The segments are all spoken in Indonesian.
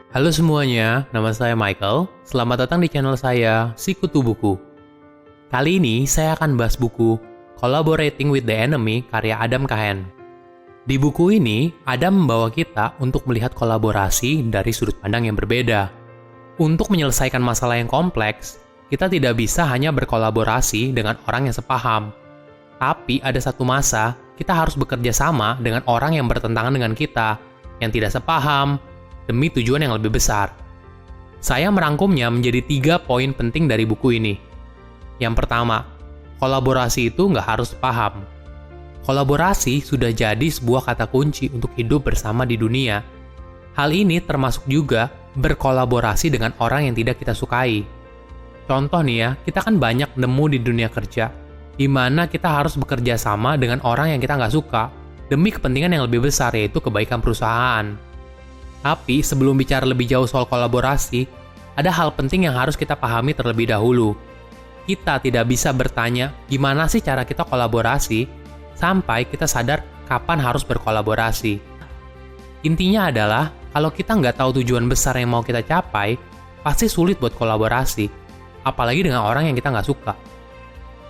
Halo semuanya, nama saya Michael. Selamat datang di channel saya, Sikutu Buku. Kali ini saya akan bahas buku Collaborating with the Enemy karya Adam Cahan. Di buku ini, Adam membawa kita untuk melihat kolaborasi dari sudut pandang yang berbeda. Untuk menyelesaikan masalah yang kompleks, kita tidak bisa hanya berkolaborasi dengan orang yang sepaham. Tapi ada satu masa, kita harus bekerja sama dengan orang yang bertentangan dengan kita, yang tidak sepaham, demi tujuan yang lebih besar. Saya merangkumnya menjadi 3 poin penting dari buku ini. Yang pertama, kolaborasi itu nggak harus paham. Kolaborasi sudah jadi sebuah kata kunci untuk hidup bersama di dunia. Hal ini termasuk juga berkolaborasi dengan orang yang tidak kita sukai. Contoh nih ya, kita kan banyak nemu di dunia kerja, di mana kita harus bekerja sama dengan orang yang kita nggak suka, demi kepentingan yang lebih besar, yaitu kebaikan perusahaan. Tapi sebelum bicara lebih jauh soal kolaborasi, ada hal penting yang harus kita pahami terlebih dahulu. Kita tidak bisa bertanya, gimana sih cara kita kolaborasi, sampai kita sadar kapan harus berkolaborasi. Intinya adalah, kalau kita nggak tahu tujuan besar yang mau kita capai, pasti sulit buat kolaborasi, apalagi dengan orang yang kita nggak suka.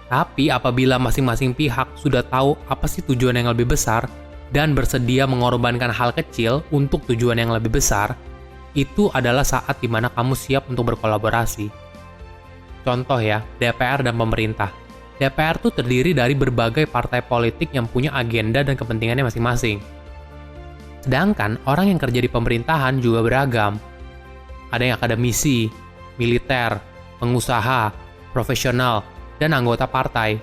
Tapi apabila masing-masing pihak sudah tahu apa sih tujuan yang lebih besar, dan bersedia mengorbankan hal kecil untuk tujuan yang lebih besar, itu adalah saat di mana kamu siap untuk berkolaborasi. Contoh ya, DPR dan pemerintah. DPR tuh terdiri dari berbagai partai politik yang punya agenda dan kepentingannya masing-masing. Sedangkan orang yang kerja di pemerintahan juga beragam. Ada yang akademisi, militer, pengusaha, profesional, dan anggota partai.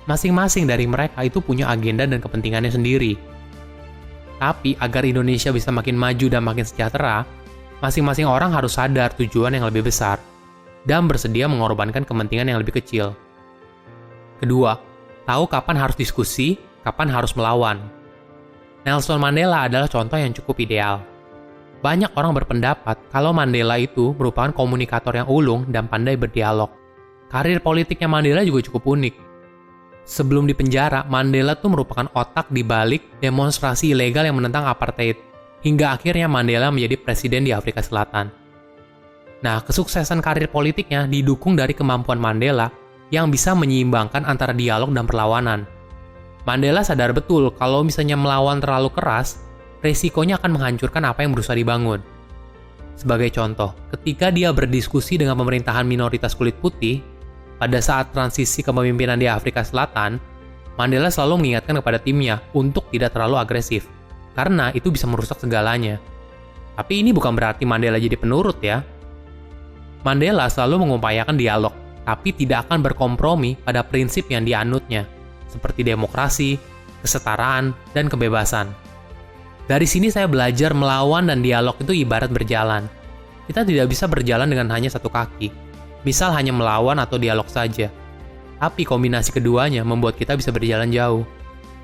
Masing-masing dari mereka itu punya agenda dan kepentingannya sendiri. Tapi agar Indonesia bisa makin maju dan makin sejahtera, masing-masing orang harus sadar tujuan yang lebih besar dan bersedia mengorbankan kepentingan yang lebih kecil. Kedua, tahu kapan harus diskusi, kapan harus melawan. Nelson Mandela adalah contoh yang cukup ideal. Banyak orang berpendapat kalau Mandela itu merupakan komunikator yang ulung dan pandai berdialog. Karir politiknya Mandela juga cukup unik. Sebelum dipenjara, Mandela tuh merupakan otak di balik demonstrasi ilegal yang menentang apartheid, hingga akhirnya Mandela menjadi presiden di Afrika Selatan. Nah, kesuksesan karir politiknya didukung dari kemampuan Mandela yang bisa menyeimbangkan antara dialog dan perlawanan. Mandela sadar betul kalau misalnya melawan terlalu keras, resikonya akan menghancurkan apa yang berusaha dibangun. Sebagai contoh, ketika dia berdiskusi dengan pemerintahan minoritas kulit putih, pada saat transisi kepemimpinan di Afrika Selatan, Mandela selalu mengingatkan kepada timnya untuk tidak terlalu agresif, karena itu bisa merusak segalanya. Tapi ini bukan berarti Mandela jadi penurut ya. Mandela selalu mengupayakan dialog, tapi tidak akan berkompromi pada prinsip yang dianutnya, seperti demokrasi, kesetaraan, dan kebebasan. Dari sini saya belajar melawan dan dialog itu ibarat berjalan. Kita tidak bisa berjalan dengan hanya satu kaki. Misal hanya melawan atau dialog saja. Tapi kombinasi keduanya membuat kita bisa berjalan jauh.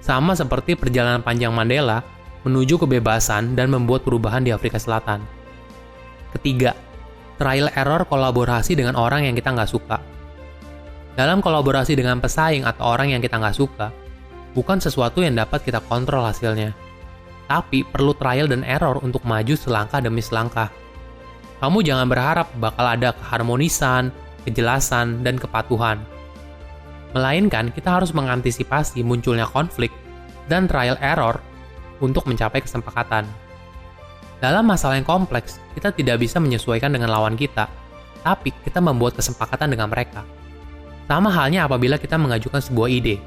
Sama seperti perjalanan panjang Mandela menuju kebebasan dan membuat perubahan di Afrika Selatan. Ketiga, trial error kolaborasi dengan orang yang kita nggak suka. Dalam kolaborasi dengan pesaing atau orang yang kita nggak suka, bukan sesuatu yang dapat kita kontrol hasilnya. Tapi perlu trial dan error untuk maju selangkah demi selangkah. Kamu jangan berharap bakal ada keharmonisan, kejelasan, dan kepatuhan. Melainkan, kita harus mengantisipasi munculnya konflik dan trial error untuk mencapai kesepakatan. Dalam masalah yang kompleks, kita tidak bisa menyesuaikan dengan lawan kita, tapi kita membuat kesepakatan dengan mereka. Sama halnya apabila kita mengajukan sebuah ide.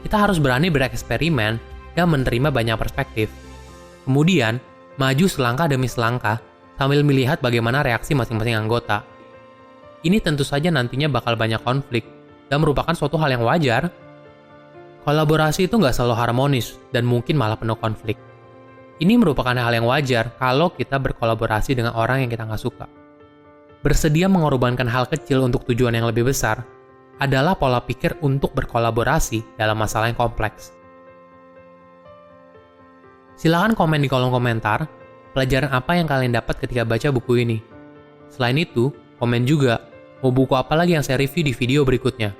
Kita harus berani bereksperimen dan menerima banyak perspektif. Kemudian, maju selangkah demi selangkah, sambil melihat bagaimana reaksi masing-masing anggota. Ini tentu saja nantinya bakal banyak konflik, dan merupakan suatu hal yang wajar. Kolaborasi itu nggak selalu harmonis, dan mungkin malah penuh konflik. Ini merupakan hal yang wajar kalau kita berkolaborasi dengan orang yang kita nggak suka. Bersedia mengorbankan hal kecil untuk tujuan yang lebih besar, adalah pola pikir untuk berkolaborasi dalam masalah yang kompleks. Silakan komen di kolom komentar, pelajaran apa yang kalian dapat ketika baca buku ini. Selain itu, komen juga mau buku apa lagi yang saya review di video berikutnya.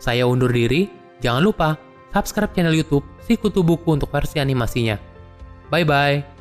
Saya undur diri, jangan lupa subscribe channel YouTube Sikutu Buku untuk versi animasinya. Bye-bye!